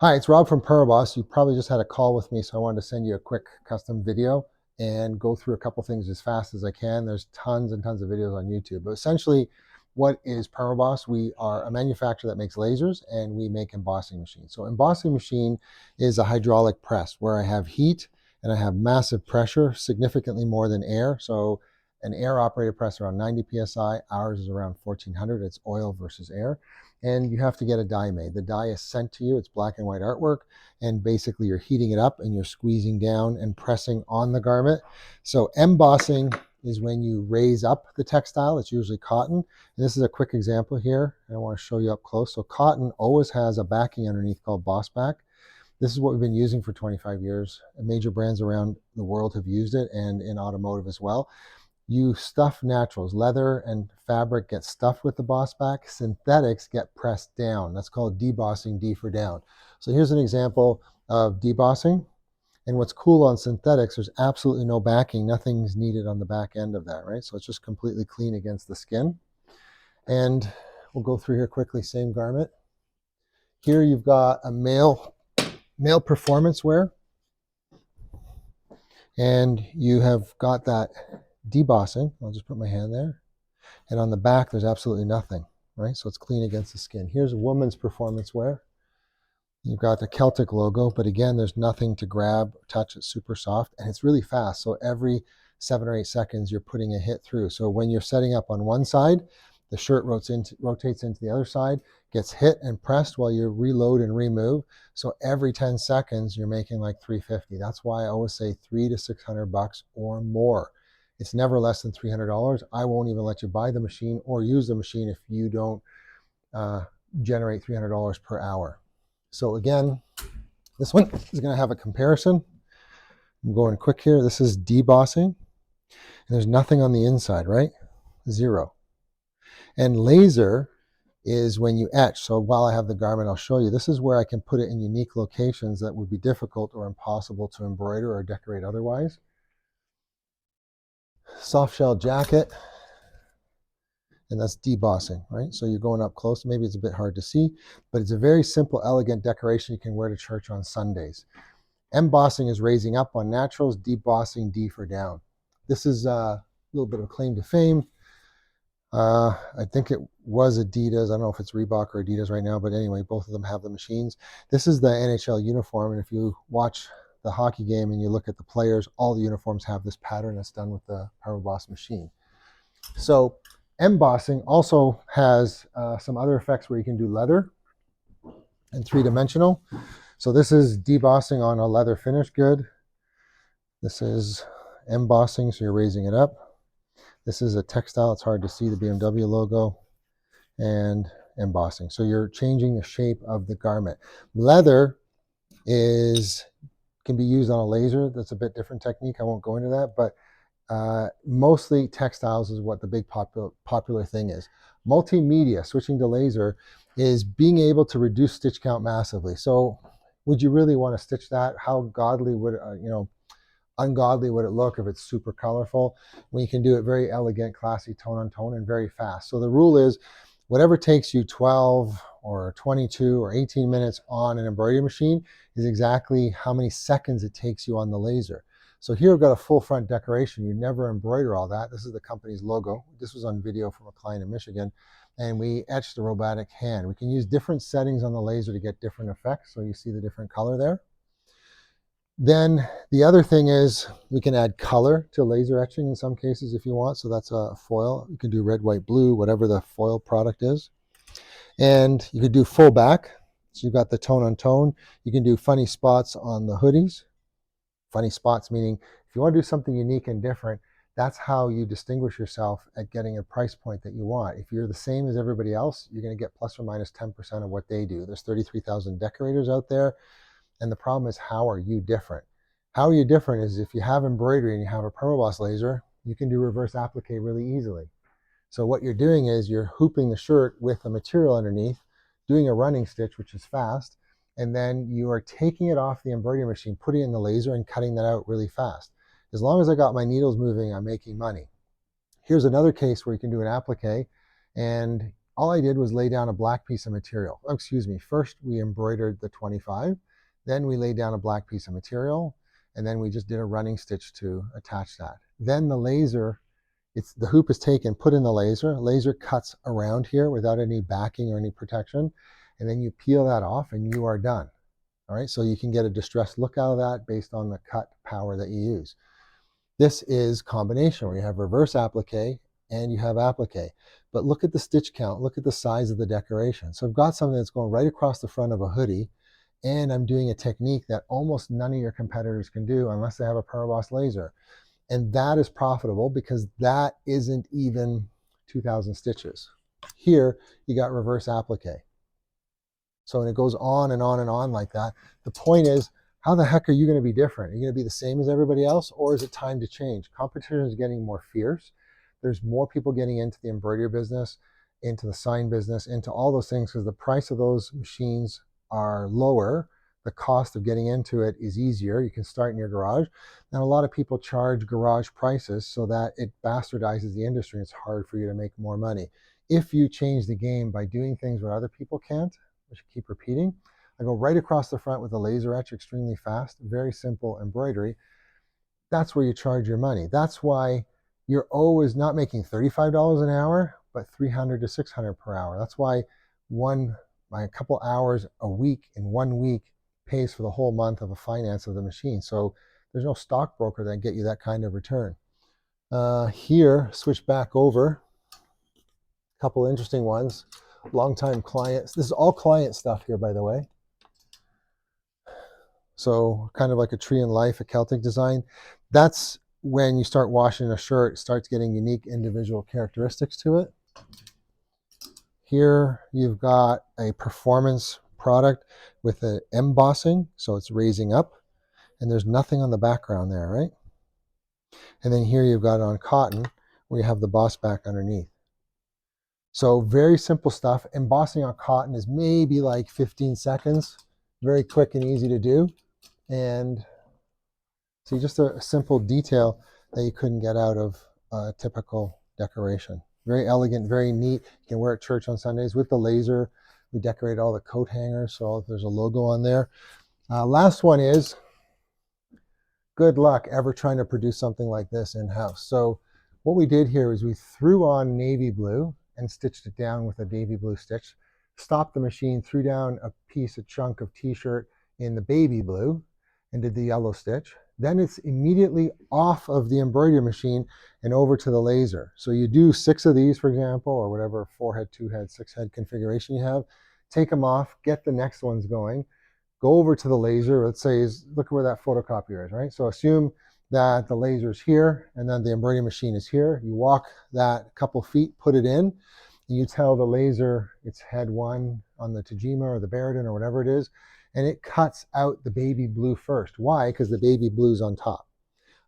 Hi, it's Rob from Permaboss. You probably just had a call with me, so I wanted to send you a quick custom video and go through a couple things as fast as I can. There's tons and tons of videos on YouTube. But essentially, what is Permaboss? We are a manufacturer that makes lasers and we make embossing machines. So embossing machine is a hydraulic press where I have heat and I have massive pressure, significantly more than air. So an air operated press around 90 psi, ours is around 1400. It's oil versus air. And you have to get a die made. The die is sent to you. It's black and white artwork. And basically you're heating it up and you're squeezing down and pressing on the garment. So embossing is when you raise up the textile. It's usually cotton. And this is a quick example here. I want to show you up close. So cotton always has a backing underneath called Boss back. This is what we've been using for 25 years. Major brands around the world have used it, and in automotive as well. You stuff naturals. Leather and fabric get stuffed with the boss back. Synthetics get pressed down. That's called debossing, D for down. So here's an example of debossing. And what's cool on synthetics, there's absolutely no backing. Nothing's needed on the back end of that, right? So it's just completely clean against the skin. And we'll go through here quickly, same garment. Here you've got a male performance wear. And you have got that debossing. I'll just put my hand there. And on the back, there's absolutely nothing, right? So it's clean against the skin. Here's a woman's performance wear. You've got the Celtic logo, but again, there's nothing to grab, touch. It's super soft, and it's really fast. So every 7 or 8 seconds, you're putting a hit through. So when you're setting up on one side, the shirt rotates into the other side, gets hit and pressed while you reload and remove. So every 10 seconds, you're making like $350. That's why I always say $300 to $600 or more. It's never less than $300. I won't even let you buy the machine or use the machine if you don't generate $300 per hour. So again, this one is going to have a comparison. I'm going quick here. This is debossing. And there's nothing on the inside, right? Zero. And laser is when you etch. So while I have the garment, I'll show you. This is where I can put it in unique locations that would be difficult or impossible to embroider or decorate otherwise. Soft shell jacket, and that's debossing, right? So you're going up close. Maybe it's a bit hard to see, but it's a very simple, elegant decoration you can wear to church on Sundays. Embossing is raising up on naturals, debossing, D for down. This is a little bit of claim to fame. I think it was Adidas. I don't know if it's Reebok or Adidas right now, but anyway, both of them have the machines. This is the NHL uniform, and if you watch the hockey game and you look at the players, all the uniforms have this pattern that's done with the Powerhouse machine. So embossing also has some other effects where you can do leather and three-dimensional. So this is debossing on a leather finish good. This is embossing, so you're raising it up. This is a textile. It's hard to see the BMW logo, and embossing. So you're changing the shape of the garment. Leather can be used on a laser. That's a bit different technique. I won't go into that, but mostly textiles is what the big popular thing is. Multimedia, switching to laser, is being able to reduce stitch count massively. So would you really want to stitch that? How godly would ungodly would it look if it's super colorful? When you can do it very elegant, classy, tone on tone, and very fast. So the rule is whatever takes you 12 or 22 or 18 minutes on an embroidery machine is exactly how many seconds it takes you on the laser. So here I've got a full front decoration. You never embroider all that. This is the company's logo. This was on video from a client in Michigan. And we etched the robotic hand. We can use different settings on the laser to get different effects. So you see the different color there. Then the other thing is we can add color to laser etching in some cases if you want. So that's a foil. You can do red, white, blue, whatever the foil product is. And you could do full back. So you've got the tone on tone. You can do funny spots on the hoodies. Funny spots meaning if you want to do something unique and different, that's how you distinguish yourself at getting a price point that you want. If you're the same as everybody else, you're going to get plus or minus 10% of what they do. There's 33,000 decorators out there. And the problem is, how are you different? How are you different is if you have embroidery and you have a Permaboss laser, you can do reverse applique really easily. So what you're doing is you're hooping the shirt with a material underneath, doing a running stitch, which is fast, and then you are taking it off the embroidery machine, putting it in the laser and cutting that out really fast. As long as I got my needles moving, I'm making money. Here's another case where you can do an applique, and all I did was lay down a black piece of material. Oh, excuse me. First, we embroidered the 25. Then we laid down a black piece of material. And then we just did a running stitch to attach that. Then the laser, the hoop is taken, put in the laser cuts around here without any backing or any protection, and then you peel that off and you are done. All right, so you can get a distressed look out of that based on the cut power that you use. This is combination where you have reverse applique and you have applique. But look at the stitch count, look at the size of the decoration. So I've got something that's going right across the front of a hoodie, and I'm doing a technique that almost none of your competitors can do unless they have a Permaboss laser. And that is profitable because that isn't even 2,000 stitches. Here, you got reverse applique. So when it goes on and on and on like that, the point is, how the heck are you going to be different? Are you going to be the same as everybody else, or is it time to change? Competition is getting more fierce. There's more people getting into the embroidery business, into the sign business, into all those things because the price of those machines are lower. The cost of getting into it is easier. You can start in your garage. And a lot of people charge garage prices so that it bastardizes the industry. It's hard for you to make more money. If you change the game by doing things where other people can't, which I keep repeating, I go right across the front with a laser etch, extremely fast, very simple embroidery. That's where you charge your money. That's why you're always not making $35 an hour, but $300 to $600 per hour. That's why a couple hours a week in 1 week pays for the whole month of a finance of the machine. So there's no stockbroker that get you that kind of return. Here, switch back over. A couple interesting ones. Longtime clients. This is all client stuff here, by the way. So kind of like a tree in life, a Celtic design. That's when you start washing a shirt, it starts getting unique individual characteristics to it. Here you've got a performance product with an embossing, so it's raising up, and there's nothing on the background there, right? And then here you've got it on cotton, where you have the boss back underneath. So very simple stuff. Embossing on cotton is maybe like 15 seconds, very quick and easy to do. And see, just a simple detail that you couldn't get out of a typical decoration. Very elegant, very neat. You can wear it at church on Sundays with the laser. We decorate all the coat hangers, so there's a logo on there. Last one is, good luck ever trying to produce something like this in-house. So what we did here is we threw on navy blue and stitched it down with a navy blue stitch, stopped the machine, threw down a chunk of t-shirt in the baby blue, and did the yellow stitch. Then it's immediately off of the embroidery machine and over to the laser. So you do 6 of these, for example, or whatever 4-head, 2-head, 6-head configuration you have, take them off, get the next ones going, go over to the laser. Let's say, look at where that photocopier is, right? So assume that the laser is here and then the embroidery machine is here. You walk that couple feet, put it in, and you tell the laser it's head 1 on the Tajima or the Baradin or whatever it is, and it cuts out the baby blue first. Why? Because the baby blue's on top.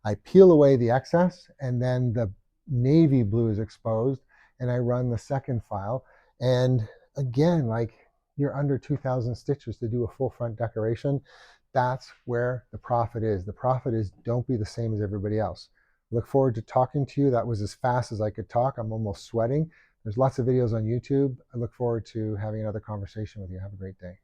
I peel away the excess, and then the navy blue is exposed, and I run the second file. And again, like, you're under 2,000 stitches to do a full front decoration. That's where the profit is. The profit is, don't be the same as everybody else. Look forward to talking to you. That was as fast as I could talk. I'm almost sweating. There's lots of videos on YouTube. I look forward to having another conversation with you. Have a great day.